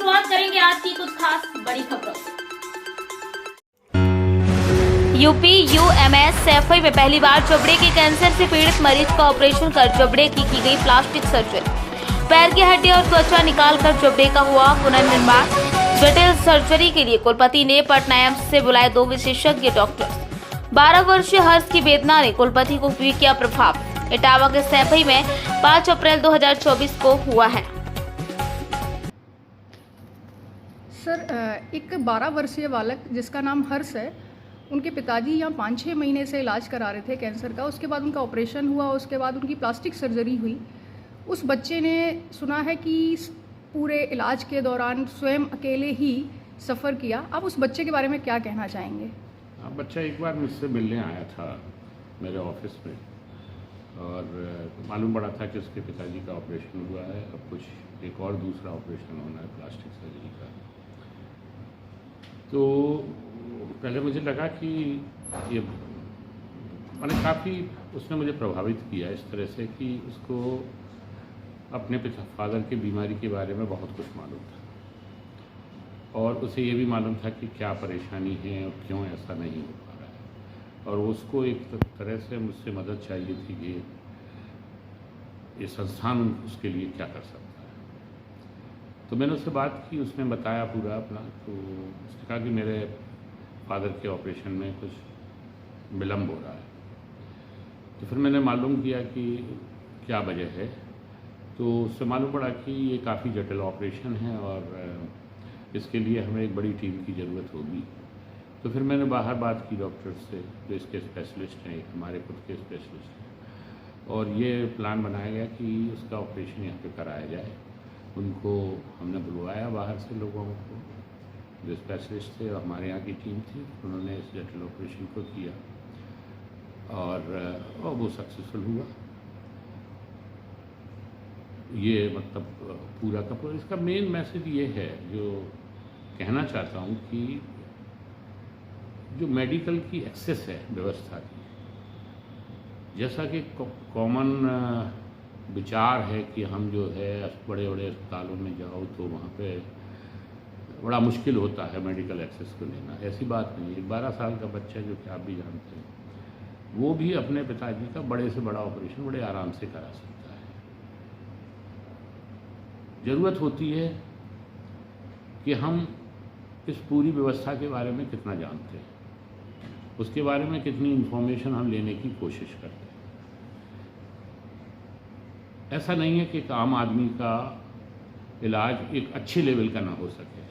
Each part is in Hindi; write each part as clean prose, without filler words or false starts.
शुरुआत करेंगे आज की कुछ खास बड़ी खबरों से। यूपी यूएमएस सैफई में पहली बार जबड़े के कैंसर से पीड़ित मरीज का ऑपरेशन कर जबड़े की गई प्लास्टिक सर्जरी। पैर की हड्डी और त्वचा निकालकर जबड़े का हुआ पुनर्निर्माण। जटिल सर्जरी के लिए कुलपति ने पटना एम्स से बुलाए 2 विशेषज्ञ डॉक्टर्स। 12 वर्षीय हर्ष की वेदना ने कुलपति को भी किया प्रभाव। इटावा के सैफई में 5 अप्रैल 2024 को हुआ है। सर, एक 12 वर्षीय बालक जिसका नाम हर्ष है, उनके पिताजी यहाँ 5-6 महीने से इलाज करा रहे थे कैंसर का। उसके बाद उनका ऑपरेशन हुआ, उसके बाद उनकी प्लास्टिक सर्जरी हुई। उस बच्चे ने सुना है कि पूरे इलाज के दौरान स्वयं अकेले ही सफ़र किया। आप उस बच्चे के बारे में क्या कहना चाहेंगे? बच्चा एक बार मुझसे मिलने आया था मेरे ऑफिस में और मालूम पड़ा था कि उसके पिताजी का ऑपरेशन हुआ है। अब कुछ एक और दूसरा ऑपरेशन होना है प्लास्टिक सर्जरी का। तो पहले मुझे लगा कि ये मैंने काफ़ी उसने मुझे प्रभावित किया इस तरह से कि उसको अपने फादर की बीमारी के बारे में बहुत कुछ मालूम था और उसे ये भी मालूम था कि क्या परेशानी है और क्यों ऐसा नहीं हो पा रहा है, और उसको एक तरह से मुझसे मदद चाहिए थी कि ये संस्थान उसके लिए क्या कर सकता है। तो मैंने उससे बात की, उसने बताया पूरा अपना। तो उसने कहा कि मेरे फादर के ऑपरेशन में कुछ विलम्ब हो रहा है। तो फिर मैंने मालूम किया कि क्या वजह है। तो उससे मालूम पड़ा कि ये काफ़ी जटिल ऑपरेशन है और इसके लिए हमें एक बड़ी टीम की ज़रूरत होगी। तो फिर मैंने बाहर बात की डॉक्टर्स से जो इसके स्पेशलिस्ट हैं, हमारे खुद के स्पेशलिस्ट हैं, और ये प्लान बनाया गया कि उसका ऑपरेशन यहाँ पे कराया जाए। उनको हमने बुलवाया बाहर से लोगों को, जो स्पेशलिस्ट थे और हमारे यहाँ की टीम थी। उन्होंने इस जटिल ऑपरेशन को किया और वो सक्सेसफुल हुआ। ये मतलब पूरा का पूरा इसका मेन मैसेज ये है जो कहना चाहता हूँ कि जो मेडिकल की एक्सेस है व्यवस्था की, जैसा कि कॉमन विचार है कि हम जो है बड़े बड़े अस्पतालों में जाओ तो वहाँ पे बड़ा मुश्किल होता है मेडिकल एक्सेस को लेना, ऐसी बात नहीं है। 12 साल का बच्चा जो कि आप भी जानते हैं, वो भी अपने पिताजी का बड़े से बड़ा ऑपरेशन बड़े आराम से करा सकता है। ज़रूरत होती है कि हम इस पूरी व्यवस्था के बारे में कितना जानते हैं, उसके बारे में कितनी इन्फॉर्मेशन हम लेने की कोशिश करते हैं। ऐसा नहीं है कि एक आम आदमी का इलाज एक अच्छे लेवल का ना हो सके।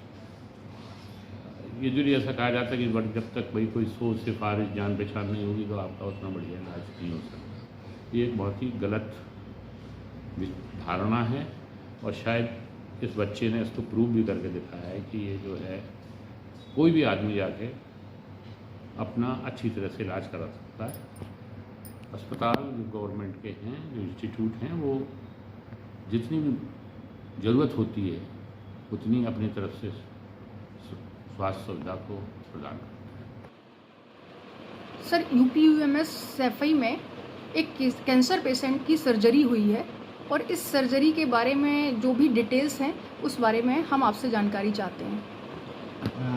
यूजुअली ऐसा कहा जाता है कि जब तक भाई कोई सोच सिफारिश जान पहचान नहीं होगी तो आपका उतना बढ़िया इलाज नहीं हो सकता। ये एक बहुत ही गलत धारणा है और शायद इस बच्चे ने इसको प्रूव भी करके दिखाया है कि ये जो है कोई भी आदमी जाके अपना अच्छी तरह से इलाज करा सकता है। अस्पताल जो गवर्नमेंट के हैं, जो इंस्टीट्यूट हैं, वो जितनी ज़रूरत होती है उतनी अपनी तरफ से स्वास्थ्य सुविधा को प्रदान करते हैं। सर, यूपी यूएमएस सैफई में एक कैंसर पेशेंट की सर्जरी हुई है और इस सर्जरी के बारे में जो भी डिटेल्स हैं उस बारे में हम आपसे जानकारी चाहते हैं।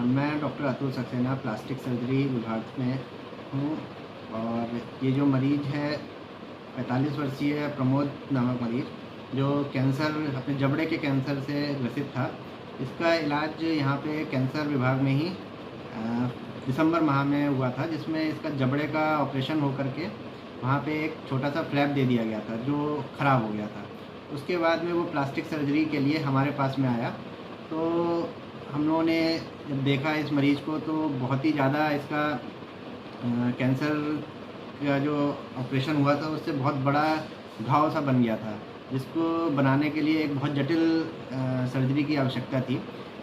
मैं doctor Atul Saxena plastic surgery विभाग में हूँ और ये जो मरीज़ है 45 वर्षीय प्रमोद नामक मरीज़, जो कैंसर अपने जबड़े के कैंसर से ग्रसित था। इसका इलाज यहाँ पे कैंसर विभाग में ही दिसंबर माह में हुआ था, जिसमें इसका जबड़े का ऑपरेशन हो करके वहाँ पे एक छोटा सा फ्लैप दे दिया गया था जो ख़राब हो गया था। उसके बाद में वो प्लास्टिक सर्जरी के लिए हमारे पास में आया। तो हम लोगों ने जब देखा इस मरीज़ को तो बहुत ही ज़्यादा इसका कैंसर का जो ऑपरेशन हुआ था उससे बहुत बड़ा घाव सा बन गया था, जिसको बनाने के लिए एक बहुत जटिल सर्जरी की आवश्यकता थी।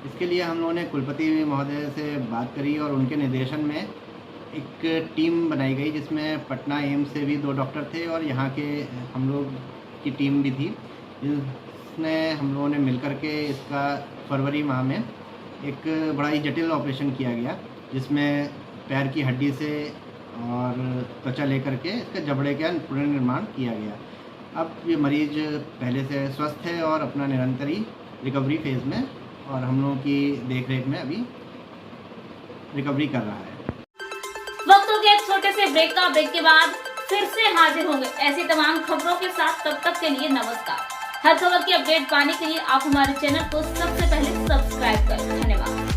इसके लिए हम लोगों ने कुलपति महोदय से बात करी और उनके निर्देशन में एक टीम बनाई गई, जिसमें पटना एम्स से भी 2 डॉक्टर थे और यहाँ के हम लोग की टीम भी थी, जिसने हम लोगों ने मिलकर के इसका फरवरी माह में एक बड़ा ही जटिल ऑपरेशन किया गया, जिसमें पैर की हड्डी से और त्वचा लेकर के इसका जबड़े का पुनर्निर्माण किया गया। अब ये मरीज पहले से स्वस्थ है और अपना निरंतर ही रिकवरी फेज़ में और हम लोगों की देख रेख में अभी रिकवरी कर रहा है। वक्त हो गया एक छोटे से ब्रेक का। ब्रेक के बाद फिर से हाजिर होंगे ऐसी तमाम खबरों के साथ। तब तक के लिए नमस्कार। हर खबर की अपडेट पाने के लिए आप हमारे चैनल को सबसे पहले सब्सक्राइब करें। धन्यवाद।